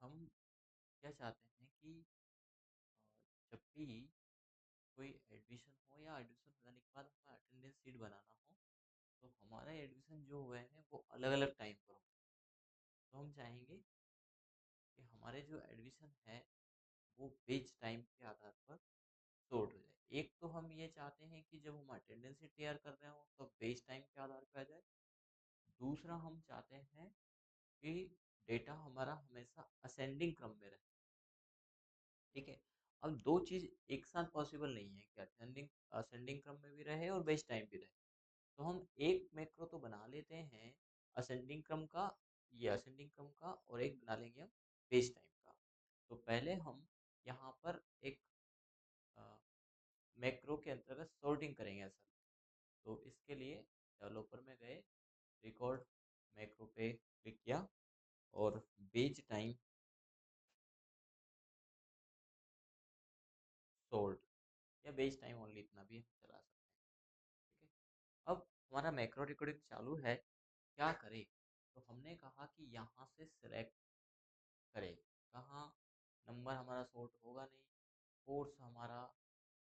हम क्या चाहते हैं कि जब भी कोई एडमिशन हो या एडमिशन हो जाने के बाद हमें अटेंडेंस शीट बनाना हो, तो हमारा एडमिशन जो हुआ है वो अलग अलग टाइम पर हो। तो हम चाहेंगे कि हमारे जो एडमिशन है वो बेच टाइम के आधार पर सॉर्ट हो जाए। एक तो हम ये चाहते हैं कि जब हम अटेंडेंस शीट तैयार कर रहे हो तो बेच टाइम के आधार पर आ जाए। दूसरा हम चाहते हैं कि डेटा हमारा हमेशा असेंडिंग क्रम में रहे। ठीक है। अब दो चीज एक साथ पॉसिबल नहीं है कि असेंडिंग असेंडिंग क्रम में भी रहे और बेस टाइम भी रहे। तो हम एक मैक्रो तो बना लेते हैं असेंडिंग क्रम का, ये असेंडिंग क्रम का, और एक बना लेंगे हम बेस टाइम का। तो पहले हम यहाँ पर एक मैक्रो के अंतर्गत सॉर्टिंग करेंगे सर। तो इसके लिए डेवलपर में गए, रिकॉर्ड मैक्रो पे क्लिक किया और बेज टाइम सॉर्ट या बेज टाइम ओनली इतना भी हम चला सकते हैं। ठीक है। अब हमारा मैक्रो रिकॉर्डिंग चालू है, क्या करें? तो हमने कहा कि यहाँ से सिलेक्ट करें। कहाँ? नंबर हमारा सॉर्ट होगा नहीं, कोर्स हमारा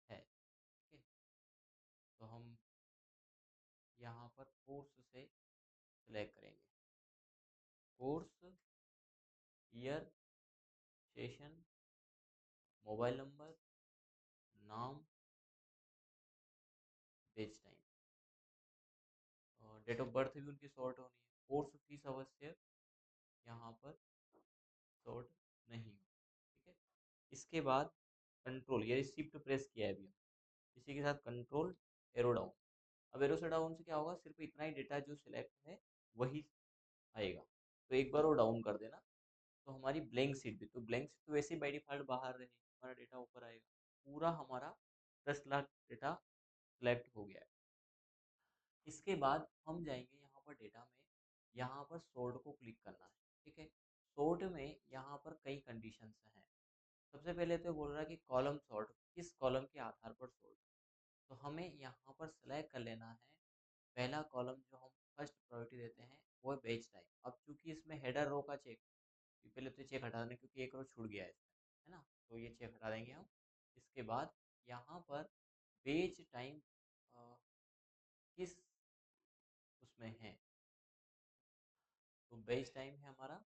है। ठीक है। तो हम यहाँ पर कोर्स से सिलेक्ट करेंगे। Course, year, session, mobile number, नाम, बेच टाइम, और डेट ऑफ बर्थ भी उनकी शॉर्ट होनी है। कोर्स फीस आवश्यक यहाँ पर शॉर्ट नहीं हो। ठीक है। इसके बाद कंट्रोल, ये शिफ्ट प्रेस किया है अभी हम, इसी के साथ कंट्रोल एरो डाउन। अब एरो से डाउन से क्या होगा, सिर्फ इतना ही डेटा जो सिलेक्ट है वही आएगा। तो एक बार वो डाउन कर देना तो हमारी ब्लैंक सीट भी, तो ब्लैंक सीट तो वैसे ही बाई डिफॉल्ट बाहर रहेगी, हमारा डेटा ऊपर आएगा। पूरा हमारा 10 लाख डेटा सिलेक्ट हो गया है। इसके बाद हम जाएंगे यहाँ पर डेटा में, यहाँ पर सॉर्ट को क्लिक करना है। ठीक है। सॉर्ट में यहाँ पर कई कंडीशंस हैं। सबसे पहले तो बोल रहा है कि कॉलम सॉर्ट, किस कॉलम के आधार पर सॉर्ट। तो हमें यहाँ पर सेलेक्ट कर लेना है पहला कॉलम जो हम फर्स्ट प्रायोरिटी देते हैं वो है बेच टाइम। अब चूंकि इसमें हेडर रो का चेक, पहले तो चेक हटा दें क्योंकि एक रो छूट गया है इसमें, है ना, तो ये चेक हटा देंगे हम। इसके बाद यहाँ पर बेच टाइम किस उसमें है, तो बेच टाइम है हमारा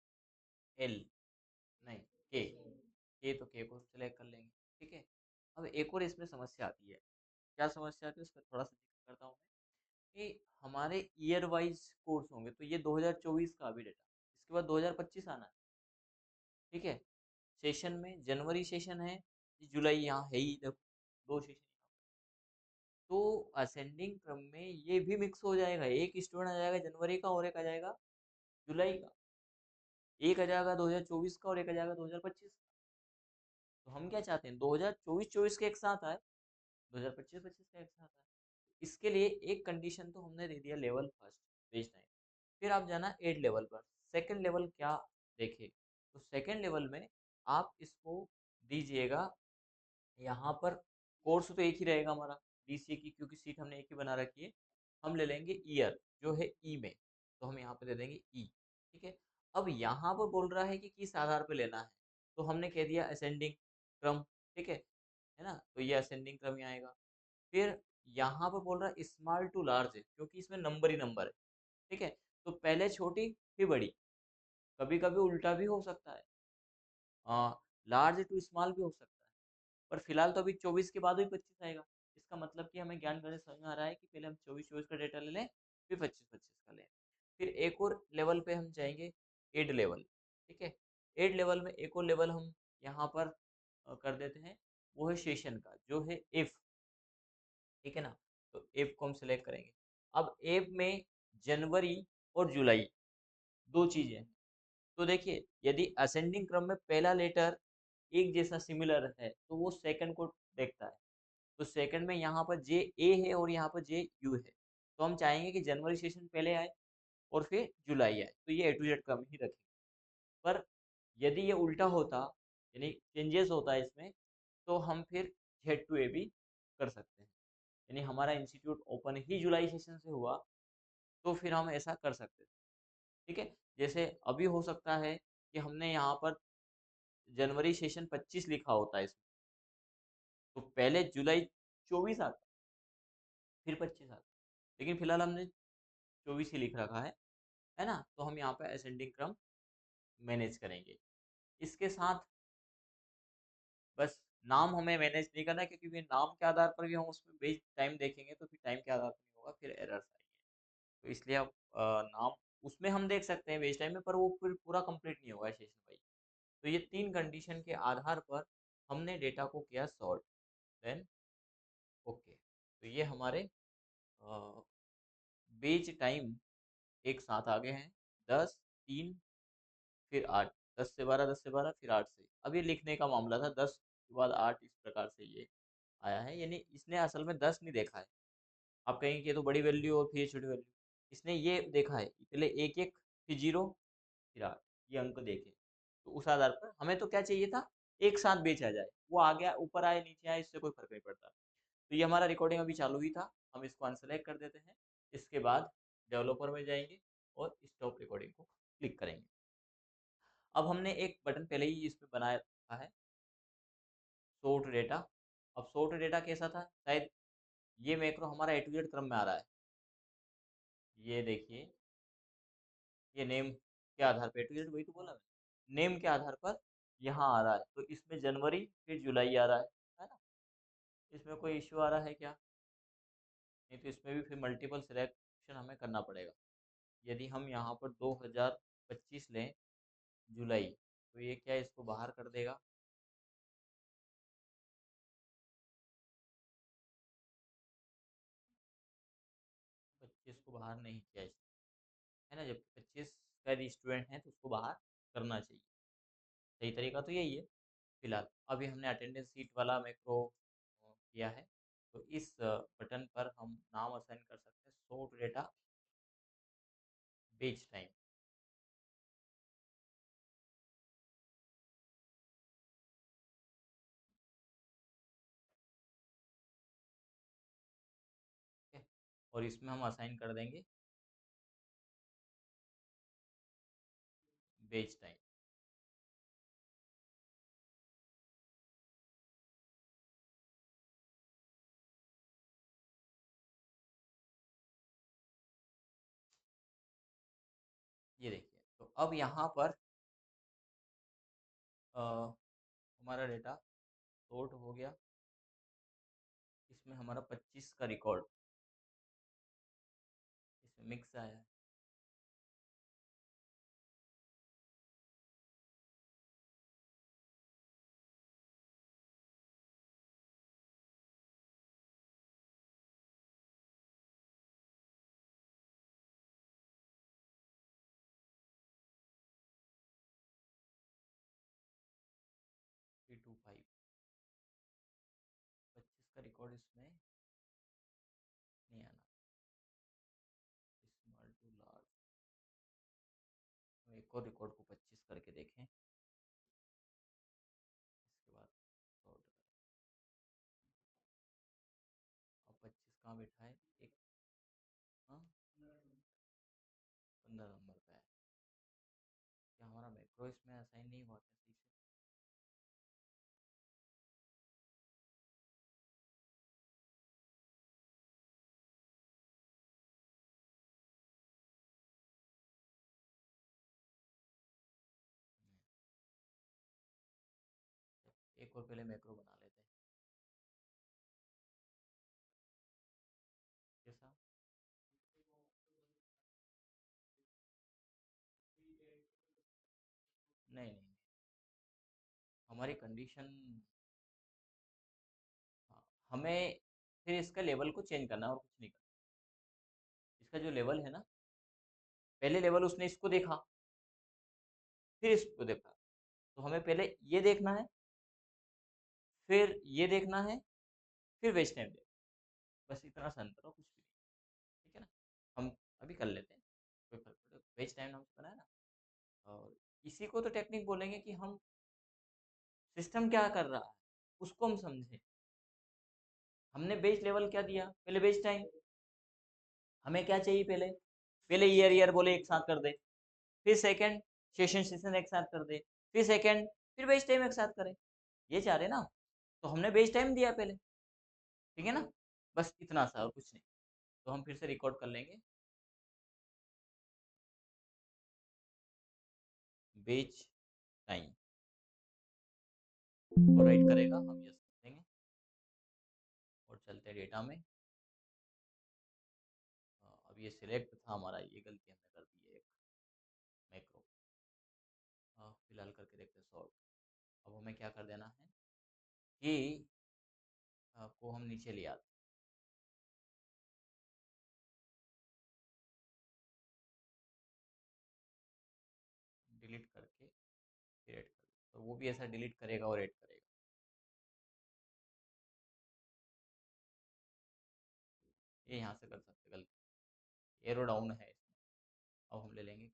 एल, नहीं के, तो के को सिलेक्ट कर लेंगे। ठीक है। अब एक और इसमें समस्या आती है। क्या समस्या आती है उसका थोड़ा सा जिक्र करता हूँ मैं, कि हमारे ईयर वाइज कोर्स होंगे। तो ये 2024 का अभी डेटा, इसके बाद 2025 आना है। ठीक है। सेशन में जनवरी सेशन है, जुलाई यहाँ है ही, देखो दो सेशन यहाँ पर। तो असेंडिंग क्रम में ये भी मिक्स हो जाएगा, एक स्टूडेंट आ जाएगा जनवरी का और एक आ जाएगा जुलाई का, एक आ जाएगा 2024 का और एक आ जाएगा 2025 का। तो हम क्या चाहते हैं 2024 के एक साथ आए, 2025 का एक साथ आए। इसके लिए एक कंडीशन तो हमने दे दिया, लेवल फर्स्ट पेज टाइम। फिर आप जाना एड लेवल पर। सेकंड लेवल क्या देखे, तो सेकंड लेवल में आप इसको दीजिएगा यहाँ पर। कोर्स तो एक ही रहेगा हमारा डीसी की, क्योंकि सीट हमने एक ही बना रखी है। हम ले लेंगे ईयर जो है ई में, तो हम यहाँ पे दे देंगे ई। ठीक है। अब यहाँ पर बोल रहा है कि किस आधार पे लेना है, तो हमने कह दिया असेंडिंग क्रम। ठीक है ना, तो ये असेंडिंग क्रम ही आएगा। फिर यहाँ पर बोल रहा है स्मॉल टू लार्ज है, क्योंकि इसमें नंबर ही नंबर है। ठीक है। तो पहले छोटी फिर बड़ी, कभी कभी उल्टा भी हो सकता है, लार्ज टू स्मॉल भी हो सकता है। पर फिलहाल तो अभी 24 के बाद ही 25 आएगा। इसका मतलब कि हमें ज्ञान गणित समझ में आ रहा है कि पहले हम 24 का डेटा ले लें, फिर 25 का लें। फिर एक और लेवल पे हम जाएंगे, एड लेवल। ठीक है। एड लेवल में एक और लेवल हम यहाँ पर कर देते हैं, वो है सेशन का जो है एफ। ठीक है ना, तो एफ को हम सिलेक्ट करेंगे। अब एफ में जनवरी और जुलाई दो चीजें हैं। तो देखिए यदि असेंडिंग क्रम में पहला लेटर एक जैसा सिमिलर है तो वो सेकंड को देखता है। तो सेकंड में यहाँ पर जे ए है और यहाँ पर जे यू है, तो हम चाहेंगे कि जनवरी सेशन पहले आए और फिर जुलाई आए, तो ये ए टू जेड क्रम ही रखेंगे। पर यदि ये उल्टा होता, यानी चेंजेस होता है इसमें, तो हम फिर जेड टू ए भी कर सकते हैं। यानी हमारा इंस्टीट्यूट ओपन ही जुलाई सेशन से हुआ तो फिर हम ऐसा कर सकते हैं। ठीक है। जैसे अभी हो सकता है कि हमने यहाँ पर जनवरी सेशन 25 लिखा होता है इसमें, तो पहले जुलाई 24 आता, फिर 25 आता, लेकिन फिलहाल हमने 24 ही लिख रखा है ना। तो हम यहाँ पे असेंडिंग क्रम मैनेज करेंगे। इसके साथ बस नाम हमें मैनेज नहीं करना है, क्योंकि फिर नाम के आधार पर भी हम उसमें बेच टाइम देखेंगे तो फिर टाइम के आधार पर नहीं होगा, फिर एरर्स आएंगे। तो इसलिए अब नाम उसमें हम देख सकते हैं बेच टाइम में, पर वो फिर पूरा कंप्लीट नहीं होगा सेशन वाइज। तो ये 3 कंडीशन के आधार पर हमने डेटा को किया सॉर्ट, देन ओके। तो ये हमारे बेच टाइम एक साथ आ गए हैं, 10, 3, फिर 8, 10 से 12, 10 से 12, फिर 8 से। अब ये लिखने का मामला था, 10 के बाद 8, इस प्रकार से ये आया है, यानी इसने असल में 10 नहीं देखा है। आप कहेंगे कि ये तो बड़ी वैल्यू और फिर छोटी वैल्यू, इसने ये देखा है पहले एक एक, फिर 0, फिर 8, ये अंक देखे। तो उस आधार पर हमें तो क्या चाहिए था, एक साथ बेचा जाए, वो आ गया, ऊपर आए नीचे आए इससे कोई फर्क नहीं पड़ता। तो ये हमारा रिकॉर्डिंग अभी चालू ही था, हम इसको अनसेलेक्ट कर देते हैं। इसके बाद डेवलपर में जाएंगे और स्टॉप रिकॉर्डिंग को क्लिक करेंगे। अब हमने एक बटन पहले ही इसमें बनाया रखा है, सोर्ट डेटा। अब सोर्ट डेटा कैसा था, शायद ये मैक्रो हमारा ए टू जेड क्रम में आ रहा है। ये देखिए, ये नेम के आधार पर, ए टू जेड वही तो बोला मैंने, नेम के आधार पर यहाँ आ रहा है। तो इसमें जनवरी फिर जुलाई आ रहा है ना। इसमें कोई इश्यू आ रहा है क्या? नहीं, तो इसमें भी फिर मल्टीपल सिलेक्शन हमें करना पड़ेगा। यदि हम यहाँ पर 2025 लें, जुलाई, तो ये क्या इसको बाहर कर देगा? 25 को बाहर नहीं किया इसने, है ना, जब 25 शायद स्टूडेंट हैं तो उसको बाहर करना चाहिए। सही तरीका तो यही है। फिलहाल अभी हमने अटेंडेंस सीट वाला मैक्रो किया है, तो इस बटन पर हम नाम असाइन कर सकते हैं, सोर्ट डेटा बेच टाइम। ठीक है, और इसमें हम असाइन कर देंगे बेच टाइम। ये देखिए, तो अब यहाँ पर हमारा डेटा सोर्ट हो गया। इसमें हमारा 25 का रिकॉर्ड इसमें मिक्स आया है। थ्री टू फाइव 25 का रिकॉर्ड इसमें नहीं आना। स्मॉल टू लार्ज, हम एक और रिकॉर्ड को 25 करके देखें, इसके बाद सॉर्ट करें। अब 25 कहाँ बैठा है, एक, हाँ, 15 नंबर पे है। क्या हमारा मैक्रो इसमें असाइन नहीं हुआ था ठीक से? एक और पहले मैक्रो बना लेते हैं। कैसा? नहीं नहीं, हमारी कंडीशन, हाँ, हमें फिर इसका लेवल को चेंज करना है और कुछ नहीं करना। इसका जो लेवल है ना, पहले लेवल उसने इसको देखा, फिर इसको देखा, तो हमें पहले ये देखना है, फिर ये देखना है, फिर वेस्ट टाइम देखना है। बस इतना सा अंतर हो, कुछ भी नहीं। ठीक है ना, हम अभी कर लेते हैं, कोई फर्क पड़े, वेस्ट टाइम नाम से बनाया ना। और इसी को तो टेक्निक बोलेंगे कि हम सिस्टम क्या कर रहा है उसको हम समझें। हमने बेस लेवल क्या दिया, पहले बेस टाइम। हमें क्या चाहिए, पहले पहले ईयर ईयर बोले एक साथ कर दे, फिर सेकंड सेशन सेशन एक साथ कर दे, फिर सेकंड, फिर बेस टाइम एक साथ करें, ये चाह रहे ना। तो हमने बेस टाइम दिया पहले, ठीक है ना, बस इतना सा और कुछ नहीं। तो हम फिर से रिकॉर्ड कर लेंगे, बेच टाइम, और राइट करेगा, हम यस देंगे और चलते हैं डेटा में। अब ये सिलेक्ट था हमारा, ये गलती हमने कर दी है एक मैक्रो। फिलहाल करके देखते हैं सॉर्ट। अब हमें क्या कर देना है कि को हम नीचे ले आते हैं, डिलीट करके फिर ऐड कर, तो वो भी ऐसा डिलीट करेगा और ऐड करेगा। ये यहाँ से कर सकते, गलती एरो डाउन है इसमें। अब हम ले लेंगे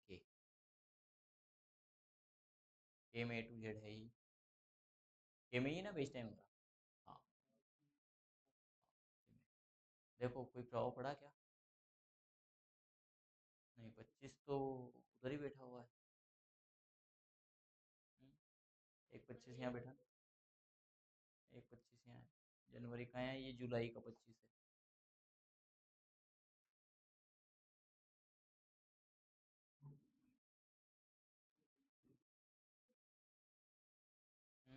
के में A to Z है ही, के में ही ना बेस टाइम का। हाँ, देखो कोई प्रभाव पड़ा क्या? नहीं, 25 तो उधर ही बैठा हुआ है। एक 25 यहाँ बैठा, एक 25 यहाँ है। जनवरी का है, ये जुलाई का 25 है। हम्म,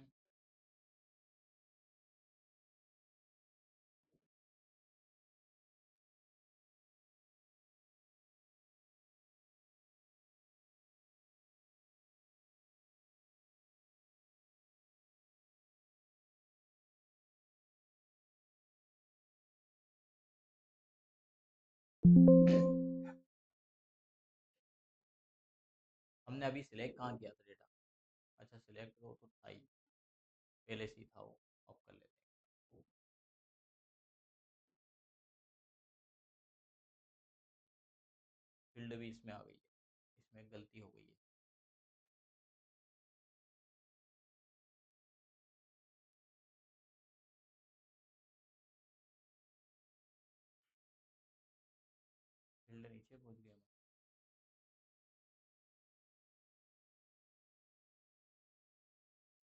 हमने अभी सिलेक्ट कहाँ किया था डेटा? अच्छा, सिलेक्ट वो तो था ही, पहले से ही था वो। अब कर लेते हैं, फील्ड भी इसमें आ गई है, इसमें गलती हो गई है। फील्ड नीचे पहुंच गया मैं।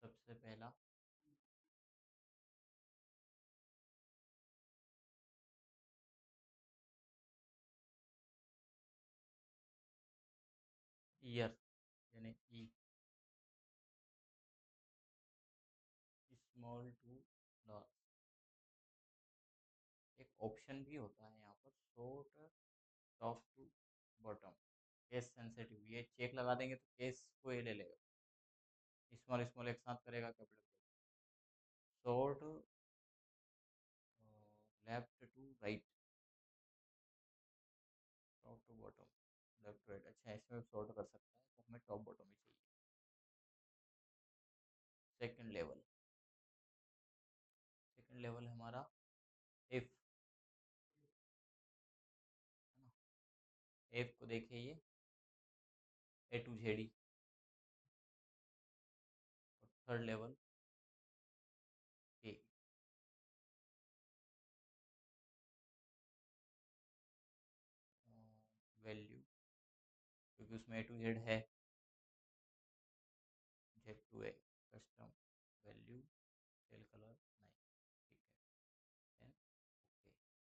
सबसे पहला ईयर, यानी ई, स्मॉल टू लार्ज। एक ऑप्शन भी होता है यहाँ पर, sort top to bottom, case sensitive, ये चेक लगा देंगे तो केस को ये ले लेगा। स्मॉल स्मॉल एक साथ करेगा, capital sort left to right, top to bottom, left to right. अच्छा, इसमें सॉर्ट कर सकता है तो हमें टॉप बॉटम ही चाहिए। सेकंड लेवल, सेकंड लेवल हमारा इफ, है ना। इफ को देखिए, ये A to Z, और थर्ड लेवल के, वैल्यू, क्योंकि उसमें A to Z है, Z to A, custom value, cell colour नहीं, ठीक है, देन ओके।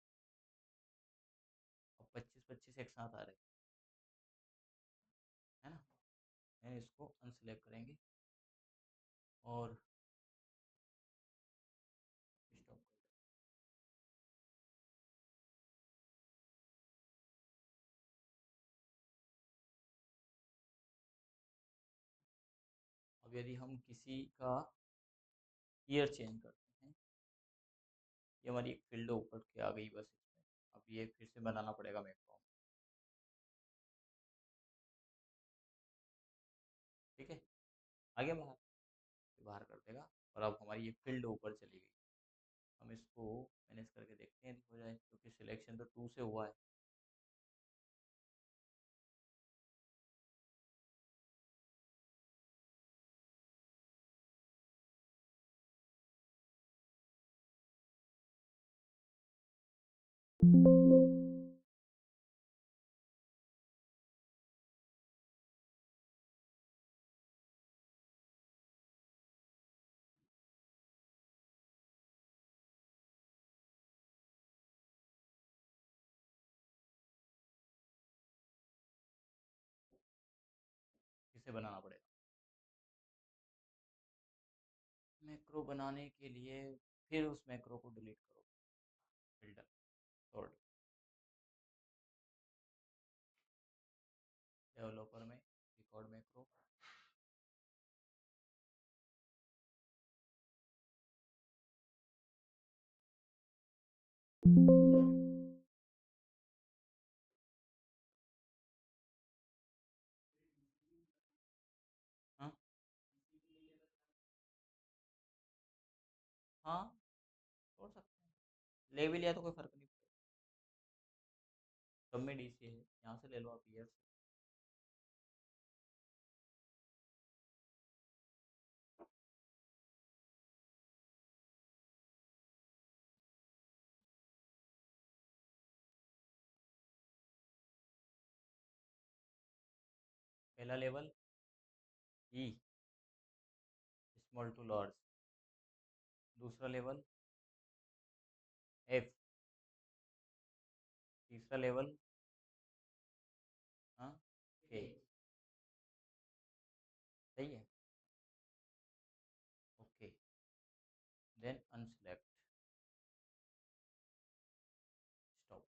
अब 25-25 एक साथ आ रहे है ना, यानी इसको अनसेलेक्ट करेंगे और स्टॉप कर देंगे। अब यदि हम किसी का ईयर चेंज करते हैं, ये हमारी एक फील्ड ऊपर के आ गई बस इसमें। अब ये फिर से बनाना पड़ेगा मेरे को, ठीक है, आगे बाहर, बाहर कर देगा। और अब हमारी ये फील्ड ऊपर चली गई। हम इसको मैनेज करके देखते हैं हो जाए, क्योंकि सिलेक्शन तो 2 से हुआ है। कैसे बनाना पड़ेगा? मैक्रो बनाने के लिए फिर उस मैक्रो को डिलीट करो, फिल्टर सॉर्ट, डेवलपर में रिकॉर्ड मैक्रो, हाँ हाँ छोड़ सकते हैं, ले भी लिया तो कोई फर्क नहीं पड़ेगा। सब में डीसी है, यहाँ से ले लो आप ईयर से। पहला level E, small to large. दूसरा लेवल एफ। तीसरा लेवल हाँ के। सही है, okay. Then unselect, stop.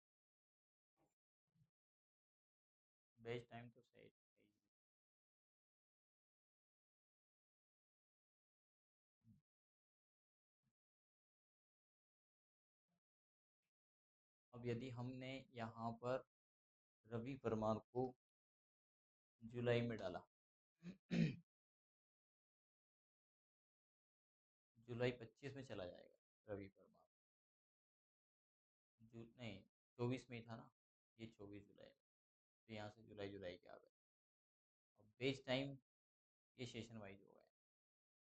Best time तो सही सही है। अब यदि हमने यहाँ पर रवि परमार को जुलाई में डाला जुलाई 25 में चला जाएगा रवि परमार। नहीं, 24 में ही था ना, ये 24 जुलाई में, तो यहाँ से जुलाई जुलाई के आ गए। अब बेच टाइम ये सेशन वाइज हो गया।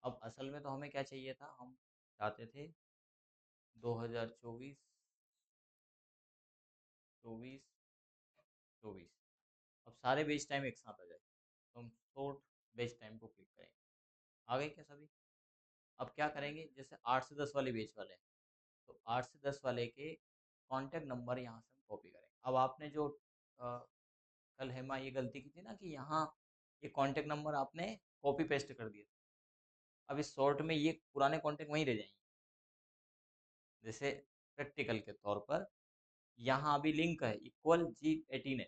अब असल में तो हमें क्या चाहिए था, हम चाहते थे 2024 24 24। अब सारे बेच टाइम एक साथ आ जाए तो हम शॉर्ट बेच टाइम को क्लिक करेंगे। आ गए क्या सभी? अब क्या करेंगे, जैसे 8 से 10 वाले बेच वाले हैं, तो 8 से 10 वाले के कांटेक्ट नंबर यहाँ से हम कॉपी करेंगे। अब आपने जो कल हेमा ये गलती की थी ना कि यहाँ ये कांटेक्ट नंबर आपने कॉपी पेस्ट कर दिया, अब इस शॉर्ट में ये पुराने कांटेक्ट वहीं रह जाएंगे। जैसे प्रैक्टिकल के तौर पर यहाँ अभी लिंक है इक्वल G18 है,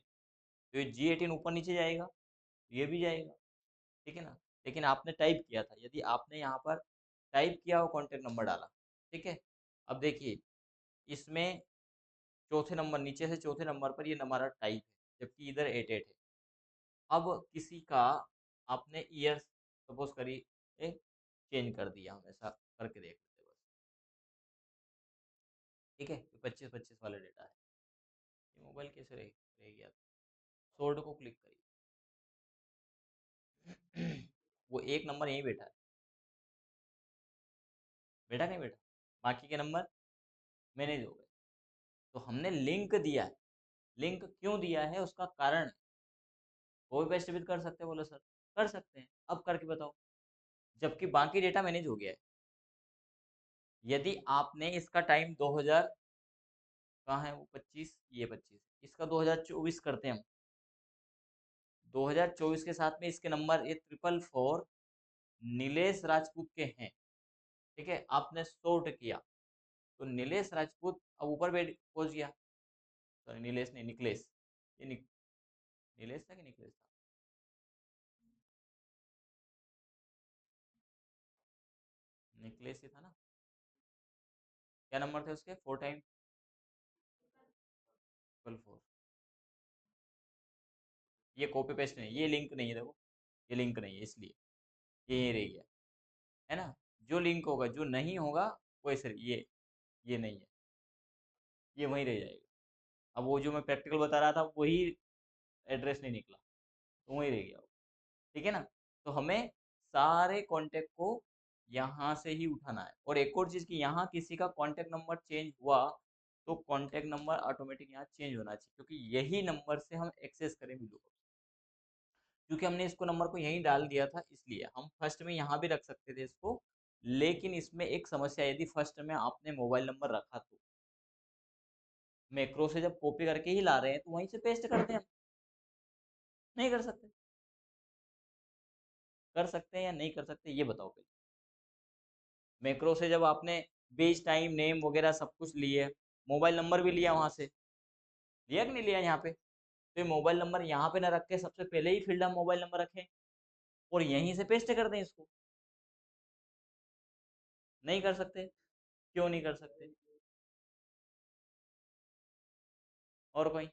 तो ये G18 ऊपर नीचे जाएगा, ये भी जाएगा, ठीक है ना। लेकिन आपने टाइप किया था, यदि आपने यहाँ पर टाइप किया हो कॉन्टेक्ट नंबर डाला, ठीक है। अब देखिए इसमें चौथे नंबर, नीचे से चौथे नंबर पर ये हमारा टाइप है, जबकि इधर 88 है। अब किसी का आपने ईयर सपोज करिए चेंज कर दिया, हम ऐसा करके देख लेते हैं बस, ठीक है। 25-25 वाला डेटा है। ये मोबाइल कैसे रह गया? सोल्ड को क्लिक करिए वो एक नंबर यहीं बैठा है, बैठा नहीं बैठा, बाकी के नंबर मैनेज हो गए। तो हमने लिंक दिया है, लिंक क्यों दिया है उसका कारण है। वो भी बेस्ट विद कर सकते हैं, बोलो सर कर सकते हैं, अब करके बताओ, जबकि बाकी डेटा मैनेज हो गया है। यदि आपने इसका टाइम 2000 कहाँ है, वो 25, ये 25, इसका 2024 करते हैं हम, 2024 के साथ में इसके नंबर ये 444 नीलेश राजपूत के हैं, ठीक है। आपने सॉर्ट किया तो नीलेश राजपूत अब ऊपर बैठ पहुंच गया, सॉरी नीलेश नहीं निकलेश, ये नीलेश था कि निकलेश था, निकलेश ही था ना। क्या नंबर थे उसके, 4 टाइम 444। ये कॉपी पेस्ट नहीं, ये लिंक नहीं है, देखो ये लिंक नहीं है, इसलिए ये रह गया, है ना। जो लिंक होगा, जो नहीं होगा वो ऐसे, ये नहीं है, ये वहीं रह जाएगा। अब वो जो मैं प्रैक्टिकल बता रहा था वही एड्रेस नहीं निकला, तो वहीं रह गया वो, ठीक है ना। तो हमें सारे कांटेक्ट को यहाँ से ही उठाना है। और एक और चीज़ कि यहाँ किसी का कांटेक्ट नंबर चेंज हुआ तो कांटेक्ट नंबर ऑटोमेटिक यहाँ चेंज होना चाहिए, क्योंकि यही नंबर से हम एक्सेस करें वीडियो को। क्योंकि हमने इसको नंबर को यहीं डाल दिया था, इसलिए हम फर्स्ट में यहाँ भी रख सकते थे इसको, लेकिन इसमें एक समस्या, यदि फर्स्ट में आपने मोबाइल नंबर रखा तो मैक्रो से जब कॉपी करके ही ला रहे हैं तो वहीं से पेस्ट करते हैं हम, नहीं कर सकते। कर सकते हैं या नहीं कर सकते, ये बताओ पहले। मैक्रो से जब आपने बेस टाइम नेम वगैरह सब कुछ लिए, मोबाइल नंबर भी लिया वहां से, लिया कि नहीं लिया यहाँ पे, तो ये मोबाइल नंबर यहाँ पे ना रख के सबसे पहले ही फील्ड हम मोबाइल नंबर रखें और यहीं से पेस्ट कर दें इसको। नहीं कर सकते, क्यों नहीं कर सकते? और कोई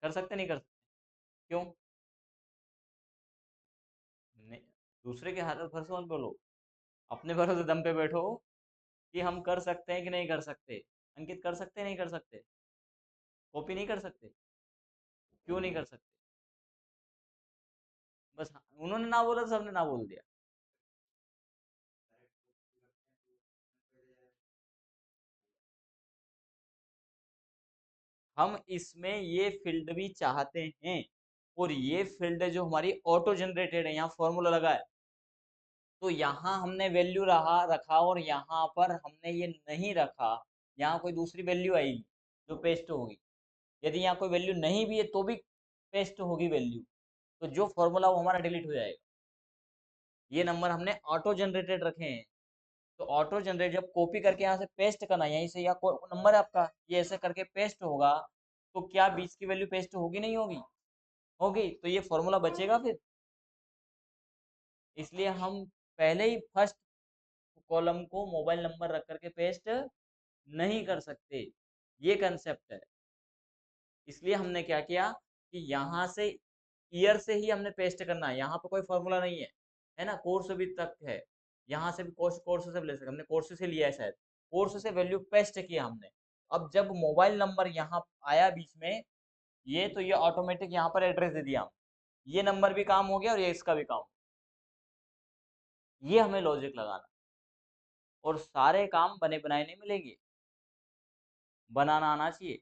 कर सकते नहीं कर सकते? क्यों? नहीं, दूसरे के हाथ भरोसे मत बोलो, अपने भरोसे दम पे बैठो कि हम कर सकते हैं कि नहीं कर सकते। अंकित कर सकते नहीं कर सकते? कॉपी नहीं कर सकते? क्यों नहीं कर सकते? बस हाँ, उन्होंने ना बोला तो सबने ना बोल दिया। हम इसमें ये फील्ड भी चाहते हैं और ये फील्ड जो हमारी ऑटो जनरेटेड है, यहाँ फॉर्मूला लगा है, तो यहाँ हमने वैल्यू रहा रखा और यहाँ पर हमने ये नहीं रखा, यहाँ कोई दूसरी वैल्यू आएगी जो पेस्ट होगी। यदि यहाँ कोई वैल्यू नहीं भी है तो भी पेस्ट होगी वैल्यू, तो जो फॉर्मूला वो हमारा डिलीट हो जाएगा। ये नंबर हमने ऑटो जनरेटेड रखे हैं, तो ऑटो जनरेट जब कॉपी करके यहाँ से पेस्ट करना, यहीं से या नंबर है आपका, ये ऐसे करके पेस्ट होगा, तो क्या बीच की वैल्यू पेस्ट होगी नहीं होगी? होगी, तो ये फॉर्मूला बचेगा फिर। इसलिए हम पहले ही फर्स्ट कॉलम को मोबाइल नंबर रख करके पेस्ट नहीं कर सकते, ये कंसेप्ट है। इसलिए हमने क्या किया कि यहाँ से ईयर से ही हमने पेस्ट करना है, यहाँ पे कोई फॉर्मूला नहीं है ना, कोर्स भी तक है, यहाँ से भी कोर्स कोर्स से भी ले सकते, हमने कोर्स से लिया है शायद, कोर्स से वैल्यू पेस्ट किया हमने। अब जब मोबाइल नंबर यहाँ आया बीच में, ये तो ये ऑटोमेटिक यहाँ पर एड्रेस दे दिया हम, ये नंबर भी काम हो गया और ये इसका भी काम, ये हमें लॉजिक लगाना। और सारे काम बने बनाए नहीं मिलेंगे, बनाना आना चाहिए।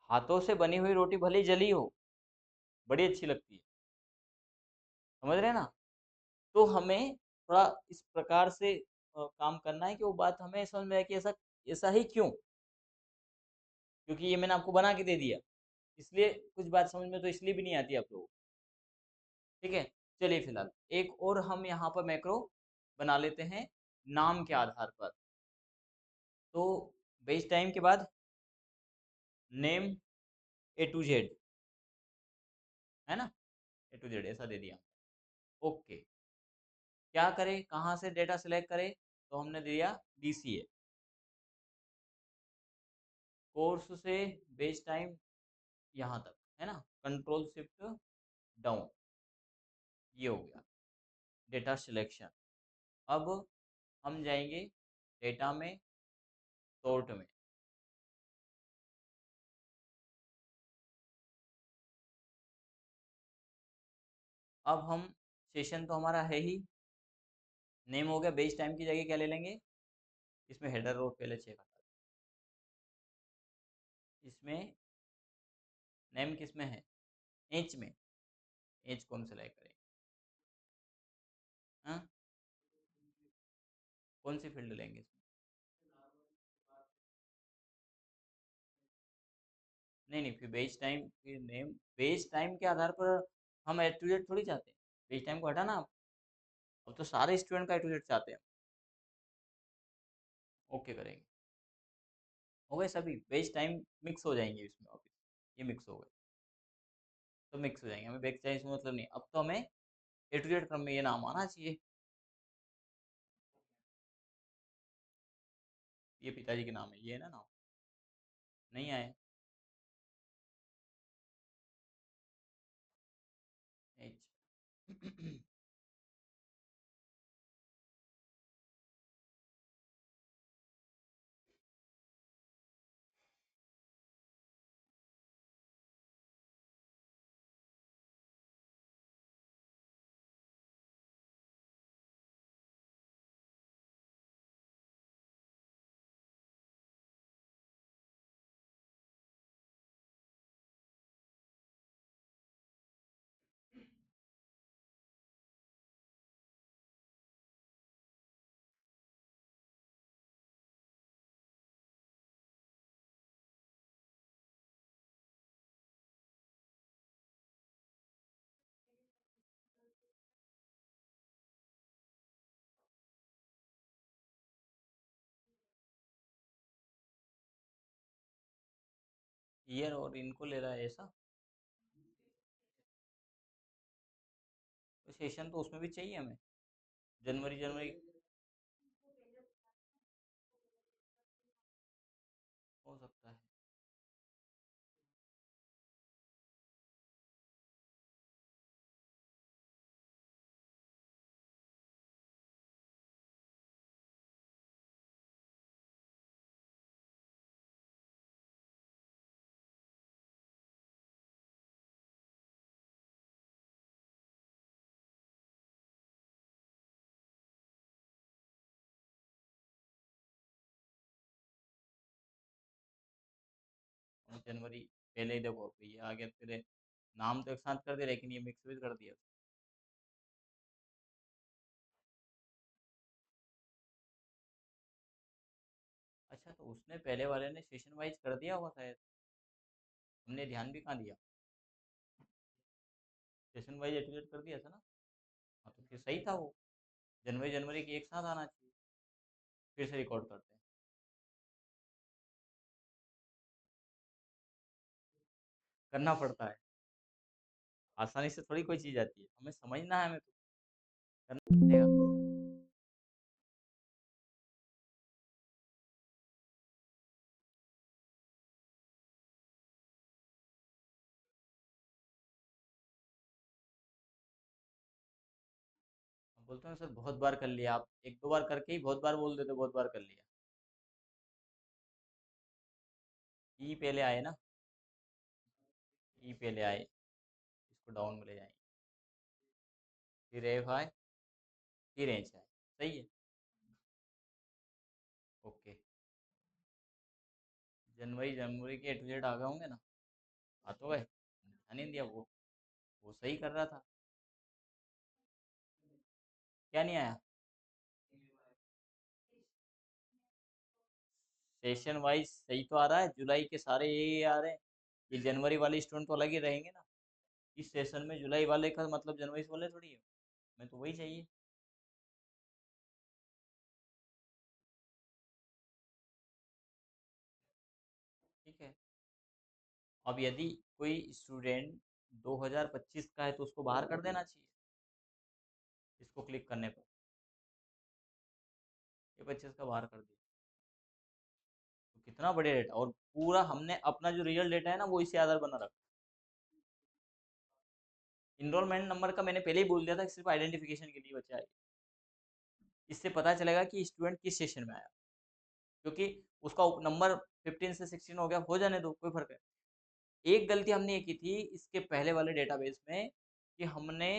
हाथों से बनी हुई रोटी भले ही जली हो, बड़ी अच्छी लगती है, समझ रहे हैं ना? तो हमें थोड़ा इस प्रकार से काम करना है कि वो बात हमें समझ में आए कि ऐसा ऐसा ही क्यों, क्योंकि ये मैंने आपको बना के दे दिया, इसलिए कुछ बात समझ में तो इसलिए भी नहीं आती आप लोगों को। ठीक है, चलिए फिलहाल एक और हम यहाँ पर मैक्रो बना लेते हैं नाम के आधार पर। तो बेस टाइम के बाद नेम A to Z, है ना, A to Z ऐसा दे दिया। ओके, क्या करें, कहाँ से डेटा सिलेक्ट करें, तो हमने दिया DCA, कोर्स से बेस टाइम यहाँ तक, है ना, कंट्रोल शिफ्ट डाउन, ये हो गया डेटा सिलेक्शन। अब हम जाएंगे डेटा में, सॉर्ट में। अब हम सेशन तो हमारा है ही, नेम हो गया, बेस टाइम की जगह क्या ले लेंगे, इसमें हेडर रो पहले चेक हटा दें। इसमें नेम किस में है, एच में, एच कौन सेलेक्ट करें, हाँ, कौन सी फील्ड लेंगे इसमें? नहीं नहीं, फिर बेस टाइम फिर नेम, बेस टाइम के आधार पर हम A to Z थोड़ी चाहते हैं, बेस टाइम को हटाना आप, अब तो सारे स्टूडेंट का A to Z चाहते हैं। ओके करेंगे, हो गए सभी बेस टाइम मिक्स हो जाएंगे इसमें, ऑफिस ये मिक्स हो गए, तो मिक्स हो जाएंगे, हमें बेस टाइम से मतलब नहीं, अब तो हमें A to Z क्रम में ये नाम आना चाहिए। ये पिताजी के नाम है, ये है ना नाम, नहीं आए, एच ईयर और इनको ले रहा है ऐसा। तो सेशन तो उसमें भी चाहिए हमें, जनवरी जनवरी। हो सकता है। और जनवरी पहले ही देखो, अब ये आ गया तेरे नाम तो एक साथ कर दिया, लेकिन ये मिक्स भी कर दिया। अच्छा, तो उसने पहले वाले ने सेशन वाइज कर दिया होगा शायद, हमने ध्यान भी कहाँ दिया। सेशन वाइज एटुलेट कर दिया था ना। हाँ, तो फिर सही था वो। जनवरी जनवरी की एक साथ आना चाहिए। फिर से रिकॉर्ड करते हैं। करना पड़ता है। आसानी से थोड़ी कोई चीज़ आती है, हमें समझना है, हमें तो करना पड़ेगा। हम बोलते हैं सर बहुत बार कर लिया, आप एक दो बार करके ही बहुत बार बोल देते बहुत बार कर लिया। ई पहले आए ना। ई पहले आए, इसको डाउन में ले जाएंगे। फिर एफ आए, फिर एच आए। सही है। ओके। जनवरी जनवरी के ए टू जेड आ गए होंगे ना। आ तो गए, ध्यान नहीं दिया वो सही कर रहा था। क्या नहीं आया। सेशन वाइज सही तो आ रहा है, जुलाई के सारे यही आ रहे हैं। ये जनवरी वाले स्टूडेंट तो अलग ही रहेंगे ना। इस सेशन में जुलाई वाले का मतलब जनवरी वाले थोड़ी है। मैं तो वही चाहिए। ठीक है। अब यदि कोई स्टूडेंट 2025 का है तो उसको बाहर कर देना चाहिए, इसको क्लिक करने पर। ये 25 का बाहर कर दिया। तो कितना बढ़िया डेटा, और पूरा हमने अपना जो रियल डेटा है ना वो इसी आधार बना रखा। इनरोलमेंट नंबर का मैंने पहले ही बोल दिया था कि सिर्फ आइडेंटिफिकेशन के लिए बचा है। इससे पता चलेगा कि स्टूडेंट किस सेशन में आया, क्योंकि उसका नंबर 15 से 16 हो गया, हो जाने दो, कोई फर्क है। एक गलती हमने ये की थी इसके पहले वाले डेटाबेस में, कि हमने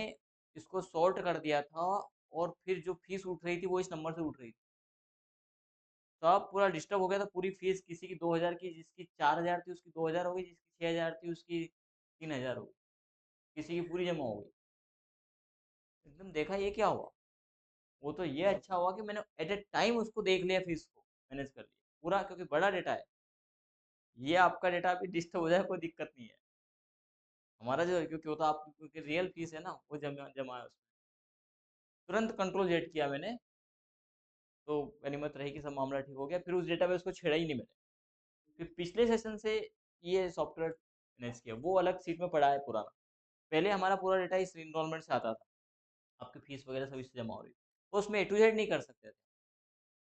इसको सॉर्ट कर दिया था, और फिर जो फीस उठ रही थी वो इस नंबर से उठ रही थी। सब पूरा डिस्टर्ब हो गया था। पूरी फीस किसी की 2000 की, जिसकी 4000 थी उसकी 2000 हो गई, जिसकी 6000 थी उसकी 3000 हो गई, किसी की पूरी जमा हो गई। एकदम देखा ये क्या हुआ। वो तो ये अच्छा हुआ कि मैंने एट ए टाइम उसको देख लिया, फीस को मैनेज कर लिया पूरा, क्योंकि बड़ा डेटा है। ये आपका डेटा अभी डिस्टर्ब हो जाए कोई दिक्कत नहीं है। हमारा जो, क्योंकि वो तो आप, क्योंकि रियल फीस है ना वो जमा जमा है उसमें। तुरंत कंट्रोल जेड किया मैंने, तो गनीमत रही कि सब मामला ठीक हो गया। फिर उस डेटाबेस को छेड़ा ही नहीं मैंने। फिर पिछले सेशन से ये सॉफ्टवेयर मैनेज किया, वो अलग सीट में पड़ा है पुराना। पहले हमारा पूरा डेटा इस इनरोलमेंट से आता था, आपकी फीस वगैरह सब इससे जमा हो रही थी, तो उसमें ए टू जेड नहीं कर सकते थे।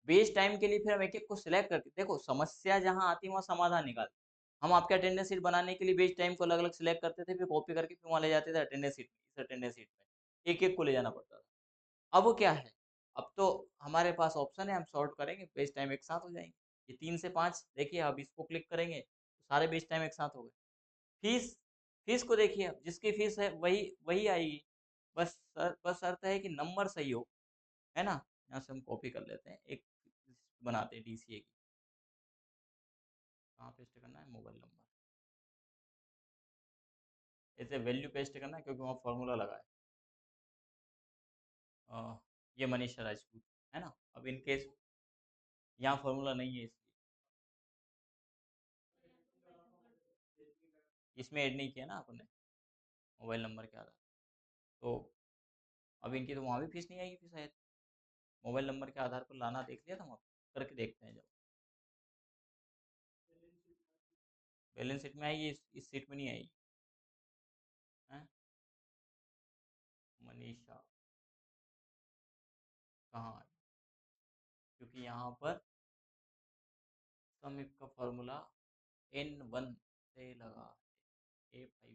बेस टाइम के लिए फिर हम एक एक को सिलेक्ट करके, देखो समस्या जहाँ आती है वहाँ समाधान निकालते। हम आपके अटेंडेंस शीट बनाने के लिए बेस टाइम को अलग अलग सिलेक्ट करते थे, फिर कॉपी करके फिर वहाँ ले जाते थे अटेंडेंस शीट में, इस अटेंडेंस शीट में एक एक को ले जाना पड़ता था। अब वो क्या है, अब तो हमारे पास ऑप्शन है, हम सॉर्ट करेंगे बेस टाइम एक साथ हो जाएंगे। ये 3 से 5 देखिए, अब इसको क्लिक करेंगे तो सारे बेस टाइम एक साथ हो गए। फीस, फीस को देखिए, अब जिसकी फीस है वही वही आएगी। बस शर्त है कि नंबर सही हो, है ना। यहाँ से हम कॉपी कर लेते हैं, एक बनाते हैं डीसीए की। कहाँ पेस्ट करना है, मोबाइल नंबर। ऐसे वैल्यू पेस्ट करना है क्योंकि वहाँ फॉर्मूला लगा है। ये मनीषा राजपूत, है ना। अब इन केस यहाँ फॉर्मूला नहीं है इसलिए इसमें ऐड नहीं किया ना आपने, मोबाइल नंबर के आधार। तो अब इनकी तो वहाँ भी फीस नहीं आएगी फिर शायद। मोबाइल नंबर के आधार पर लाना देख लिया था वहाँ, करके देखते हैं जब। बैलेंस शीट में आएगी, इस शीट में नहीं आएगी है। मनीषा कहाँ आई? क्योंकि यहाँ पर समीप का फॉर्मूला N1 से लगा है, A5 से।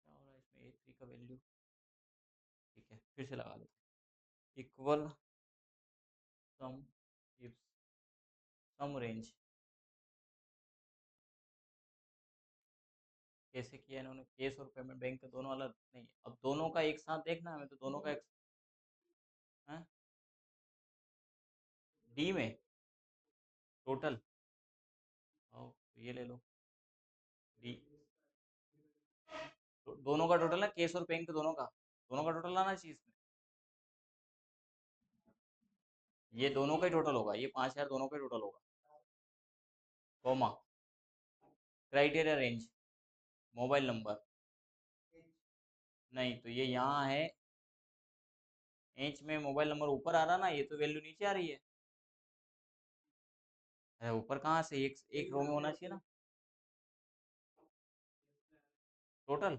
क्या हो रहा है इसमें, A3 का वैल्यू, ठीक है फिर से लगा लेते हैं। Equal sum if sum range, कैसे किया इन्होंने, केस और पेमेंट बैंक के दोनों अलग नहीं, अब दोनों का एक साथ देखना है हमें, तो दोनों का एक है डी में टोटल, और ये ले लो डी, तो दोनों का टोटल है, केस और बैंक दोनों का टोटल आना चाहिए इसमें, ये दोनों का ही टोटल होगा, ये 5,000 दोनों का ही टोटल होगा, comma criteria range mobile number, नहीं तो ये यहाँ है एच में मोबाइल नंबर ऊपर आ रहा ना, ये तो वैल्यू नीचे आ रही है। अरे ऊपर कहाँ से, एक एक रो में होना चाहिए ना टोटल।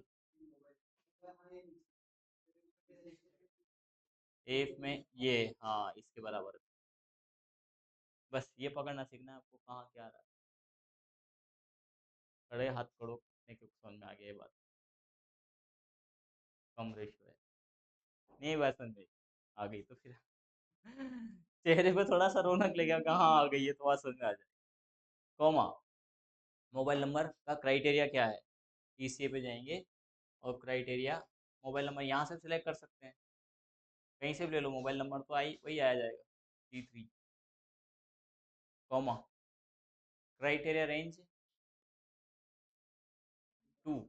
एफ में ये, हाँ इसके बराबर, बस ये पकड़ना सीखना है आपको, कहाँ क्या आ रहा है, खड़े हाथ खड़ो नहीं, क्योंकि समझ में आ गया ये बात, कम रेशियो है, नहीं बात समझ में आ गई तो फिर चेहरे पे थोड़ा सा रौनक लेगा, कहाँ आ गई है तो बात समझ में आ जाए। कॉमा मोबाइल नंबर का क्राइटेरिया क्या है, ईसीए पे जाएंगे और क्राइटेरिया मोबाइल नंबर यहाँ से सिलेक्ट कर सकते हैं, कहीं से भी ले लो, मोबाइल नंबर तो आई वही आया जाएगा T3, comma criteria range 2,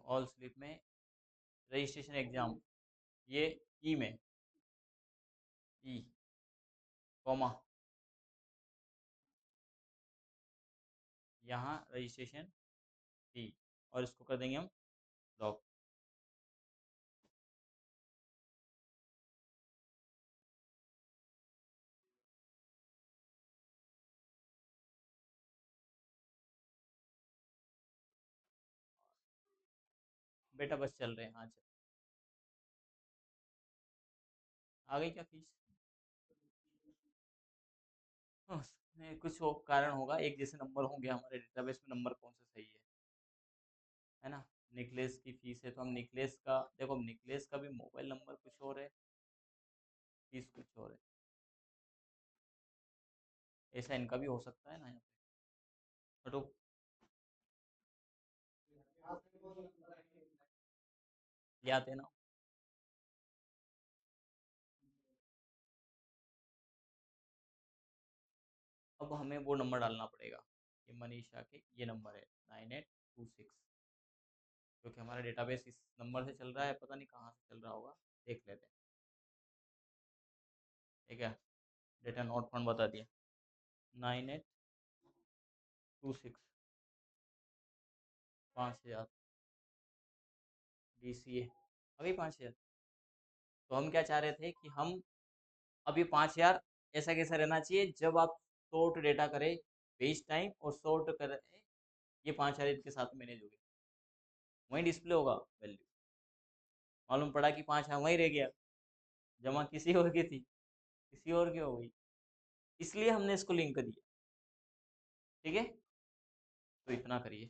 all slip में रजिस्ट्रेशन एग्जाम, ये ई में ई, कॉमा यहाँ रजिस्ट्रेशन ई, और इसको कर देंगे हम लॉक। बेटा बस चल रहे हैं, हाँ चल, आ गई क्या फीस, उसमें कुछ कारण होगा, एक जैसे नंबर होंगे हमारे डेटाबेस में, नंबर कौन सा सही है ना। निकलेश की फीस है तो हम निकलेश का, देखो निकलेश का भी मोबाइल नंबर कुछ और है, फीस कुछ और है, ऐसा इनका भी हो सकता है ना यहाँ पे, हटो ले आते हैं ना। अब हमें वो नंबर डालना पड़ेगा, ये मनीषा के ये नंबर है 9826, क्योंकि हमारा डेटाबेस इस नंबर से चल रहा है, पता नहीं कहाँ से चल रहा होगा, देख लेते हैं, ठीक है। डेटा नोट फंड बता दिया, 9826, 5,000 DCA, अभी 5,000, तो हम क्या चाह रहे थे कि हम, अब ये 5,000 ऐसा कैसा रहना चाहिए, जब आप शॉर्ट डेटा करें पेज टाइम और शॉर्ट करें, ये 5,000 इसके साथ मैनेज हो गया, वहीं डिस्प्ले होगा वैल्यू, मालूम पड़ा कि 5,000 वहीं रह गया, जमा किसी और की थी, किसी और की हो गई, इसलिए हमने इसको लिंक दिया, ठीक है। तो इतना करिए।